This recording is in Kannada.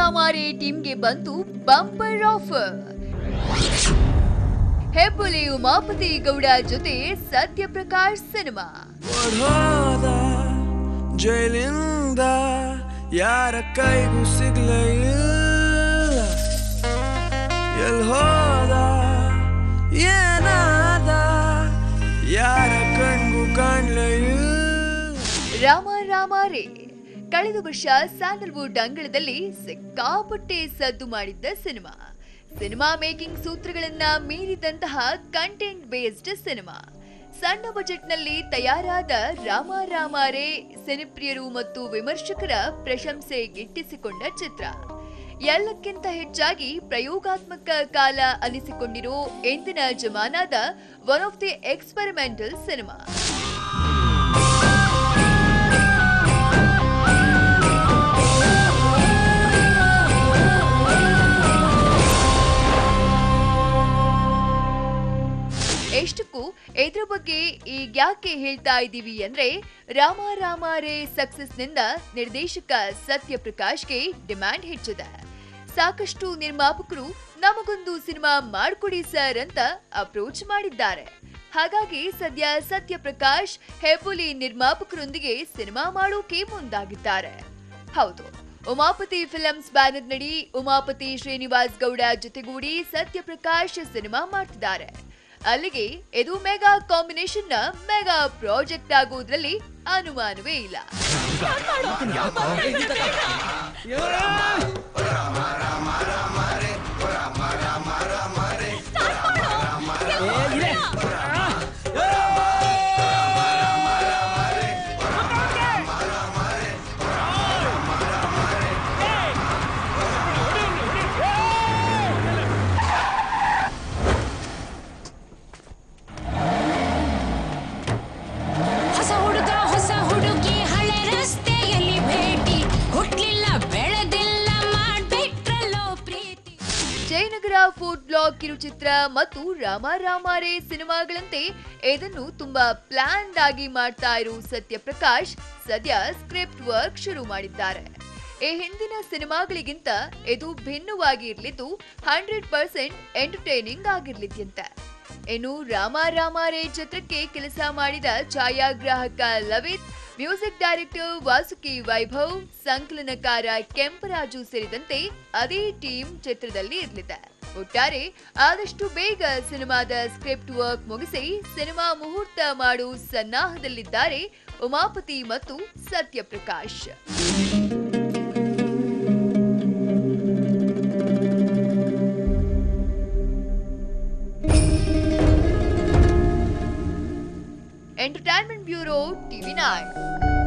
ರಾಮಾರೇ ಟೀಮ್ಗೆ ಬಂತು ಬಂಪರ್ ಆಫರ್. ಹೆಬ್ಬುಲಿ ಉಮಾಪತಿ ಗೌಡ ಜೊತೆ ಸತ್ಯಪ್ರಕಾಶ್ ಸಿನಿಮಾ. ಜೈಲಿಂದ ಯಾರ ಕೈಗೂ ಸಿಗ್ಲೇ ಇಲ್ಲ, ಎಲ್ ಹೋದ ಏನಾದ ಯಾರ ಕಣ್ಗೂ ಕಾಣ್ಲೇ ಇಲ್ಲ. ರಾಮಾರೇ ಕಳೆದ ವರ್ಷ ಸ್ಯಾಂಡಲ್ವುಡ್ ಅಂಗಳದಲ್ಲಿ ಸಿಕ್ಕಾಪಟ್ಟೆ ಸದ್ದು ಮಾಡಿದ್ದ ಸಿನಿಮಾ ಮೇಕಿಂಗ್ ಸೂತ್ರಗಳನ್ನ ಮೀರಿದಂತಹ ಕಂಟೆಂಟ್ ಬೇಸ್ಡ್ ಸಿನಿಮಾ. ಸಣ್ಣ ಬಜೆಟ್ನಲ್ಲಿ ತಯಾರಾದ ರಾಮಾರೇ ಸಿನಿಪ್ರಿಯರು ಮತ್ತು ವಿಮರ್ಶಕರ ಪ್ರಶಂಸೆ ಗಿಟ್ಟಿಸಿಕೊಂಡ ಚಿತ್ರ. ಎಲ್ಲಕ್ಕಿಂತ ಹೆಚ್ಚಾಗಿ ಪ್ರಯೋಗಾತ್ಮಕ ಕಾಲ ಅನಿಸಿಕೊಂಡಿರೋ ಎಂದಿನ ಜಮಾನಾದ one of the experimental cinema. ಎಷ್ಟಕ್ಕೂ ಇದ್ರ ಬಗ್ಗೆ ಈಗ್ಯಾಕೆ ಹೇಳ್ತಾ ಇದ್ದೀವಿ ಅಂದ್ರೆ ರಾಮಾರೇ ಸಕ್ಸಸ್ ನಿಂದ ನಿರ್ದೇಶಕ ಸತ್ಯಪ್ರಕಾಶ್ಗೆ ಡಿಮ್ಯಾಂಡ್ ಹೆಚ್ಚಿದೆ. ಸಾಕಷ್ಟು ನಿರ್ಮಾಪಕರು ನಮಗೊಂದು ಸಿನಿಮಾ ಮಾಡ್ಕೊಡಿ ಸರ್ ಅಂತ ಅಪ್ರೋಚ್ ಮಾಡಿದ್ದಾರೆ. ಹಾಗಾಗಿ ಸದ್ಯ ಸತ್ಯಪ್ರಕಾಶ್ ಹೆಬ್ಬುಲಿ ನಿರ್ಮಾಪಕರೊಂದಿಗೆ ಸಿನಿಮಾ ಮಾಡೋಕೆ ಮುಂದಾಗಿದ್ದಾರೆ. ಹೌದು, ಉಮಾಪತಿ ಫಿಲ್ಮ್ಸ್ ಬ್ಯಾನರ್ ನಡಿ ಉಮಾಪತಿ ಶ್ರೀನಿವಾಸ್ ಗೌಡ ಜೊತೆಗೂಡಿ ಸತ್ಯಪ್ರಕಾಶ್ ಸಿನಿಮಾ ಮಾಡ್ತಿದ್ದಾರೆ. ಅಲ್ಲಿಗೆ ಇದು ಮೆಗಾ ಕಾಂಬಿನೇಷನ್ ನ ಮೆಗಾ ಪ್ರಾಜೆಕ್ಟ್ ಆಗೋದ್ರಲ್ಲಿ ಅನುಮಾನವೇ ಇಲ್ಲ. ಜಯನಗರ ಫುಡ್ ಬ್ಲಾಗ್ ಕಿರುಚಿತ್ರ ಮತ್ತು ರಾಮಾರೇ ಸಿನಿಮಾಗಳಂತೆ ಇದನ್ನು ತುಂಬಾ ಪ್ಲಾನ್ಡ್ ಆಗಿ ಮಾಡ್ತಾ ಇರೋ ಸತ್ಯಪ್ರಕಾಶ್ ಸದ್ಯ ಸ್ಕ್ರಿಪ್ಟ್ ವರ್ಕ್ ಶುರು ಮಾಡಿದ್ದಾರೆ. ಈ ಹಿಂದಿನ ಸಿನಿಮಾಗಳಿಗಿಂತ ಇದು ಭಿನ್ನವಾಗಿ ಇರಲಿದ್ದು 100% ಎಂಟರ್ಟೈನಿಂಗ್ ಆಗಿರ್ಲಿದ್ಯಂತೆ. ಇನ್ನು ರಾಮಾರೇ ಚಿತ್ರಕ್ಕೆ ಕೆಲಸ ಮಾಡಿದ ಛಾಯಾಗ್ರಾಹಕ ಲವಿತ್, ಮ್ಯೂಸಿಕ್ ಡೈರೆಕ್ಟರ್ ವಾಸುಕಿ ವೈಭವ್, ಸಂಕಲನಕಾರ ಕೆಂಪರಾಜು ಸೇರಿದಂತೆ ಅದೇ ಟೀಮ್ ಚಿತ್ರದಲ್ಲಿ ಇರಲಿದೆ. ಒಟ್ಟಾರೆ ಆದಷ್ಟು ಬೇಗ ಸಿನಿಮಾದ ಸ್ಕ್ರಿಪ್ಟ್ ವರ್ಕ್ ಮುಗಿಸಿ ಸಿನಿಮಾ ಮುಹೂರ್ತ ಮಾಡೋ ಸನ್ನಾಹದಲ್ಲಿದ್ದಾರೆ ಉಮಾಪತಿ ಮತ್ತು ಸತ್ಯಪ್ರಕಾಶ್. Entertainment bureau, TV9.